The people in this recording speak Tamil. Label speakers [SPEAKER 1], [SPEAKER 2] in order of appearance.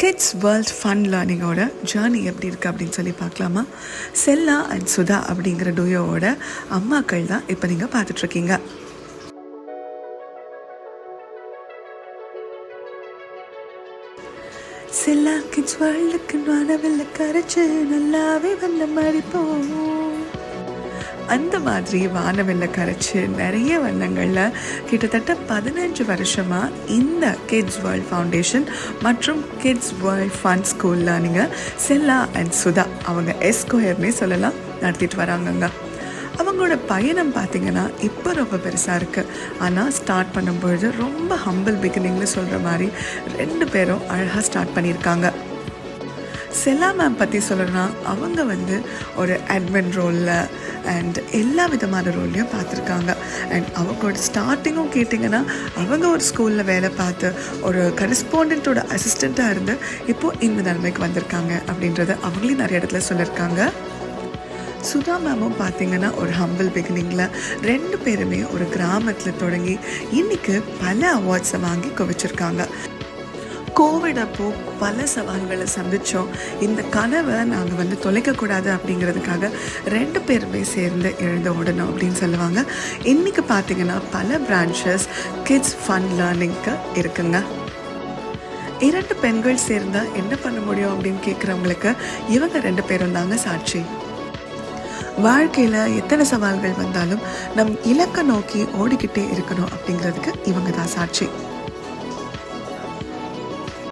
[SPEAKER 1] கிட்ஸ் வேர்ல்ட் ஃபன் லேர்னிங்கோட ஜேர்னி எப்படி இருக்குது அப்படின்னு சொல்லி பார்க்கலாமா? செல்லா அண்ட் சுதா அப்படிங்கிற டூயோவோட அம்மாக்கள் தான் இப்போ நீங்கள் பார்த்துட்ருக்கீங்க. செல்லா கிட்ஸ் வேர்ல்டுக்கு வானவில்ல கரைச்சு நல்லாவே வந்த மாதிரி அந்த மாதிரி வானவில்ல கரைச்சி நிறைய வண்ணங்களில் கிட்டத்தட்ட 15 வருஷமாக இந்த கிட்ஸ் வேர்ல்ட் ஃபவுண்டேஷன் மற்றும் கிட்ஸ் வேர்ல்ட் ஃபன் ஸ்கூல் லேர்னிங்கை செல்லா அண்ட் சுதா அவங்க எஸ்கொயர்னே சொல்லலாம் நடத்திட்டு வராங்கங்க. அவங்களோட பயணம் பார்த்திங்கன்னா இப்போ ரொம்ப பெருசாக இருக்குது. ஆனால் ஸ்டார்ட் பண்ணும்பொழுது ரொம்ப ஹம்பிள் பிகினிங்னு சொல்கிற மாதிரி 2 பேரும் அழகாக ஸ்டார்ட் பண்ணியிருக்காங்க. செல்லா மேம் பற்றி சொல்லணும்னா அவங்க ஒரு அட்மின் ரோலில் அண்ட் எல்லா விதமான ரோல்லையும் பார்த்துருக்காங்க. அண்ட் அவங்களோட ஸ்டார்டிங்கும் கேட்டிங்கன்னா அவங்க ஒரு ஸ்கூலில் வேலை பார்த்து ஒரு கரஸ்பாண்டண்ட்டோட அசிஸ்டண்ட்டாக இருந்து இப்போது இந்த நிலைமைக்கு வந்திருக்காங்க அப்படின்றத அவங்களையும் நிறைய இடத்துல சொல்லியிருக்காங்க. சுதா மேமும் பார்த்திங்கன்னா ஒரு ஹம்பிள் பிகினிங்கில் 2 பேருமே ஒரு கிராமத்தில் தொடங்கி இன்றைக்கி பல அவார்ட்ஸை வாங்கி குவிச்சிருக்காங்க. கோவிட் அப்போது பல சவால்களை சந்தித்தோம். இந்த கனவை நாங்கள் தொலைக்கக்கூடாது அப்படிங்கிறதுக்காக 2 பேருமே சேர்ந்து எழுந்து ஓடணும் அப்படின்னு சொல்லுவாங்க. இன்றைக்கி பார்த்திங்கன்னா பல பிரான்ச்சஸ் கிட்ஸ் ஃபன் லேர்னிங்க்கு இருக்குங்க. 2 பெண்கள் சேர்ந்தால் என்ன பண்ண முடியும் அப்படின்னு கேட்குறவங்களுக்கு இவங்க 2 பேரும் தாங்க சாட்சி. வாழ்க்கையில் எத்தனை சவால்கள் வந்தாலும் நம் இலக்கை நோக்கி ஓடிக்கிட்டே இருக்கணும் அப்படிங்கிறதுக்கு இவங்க தான் சாட்சி.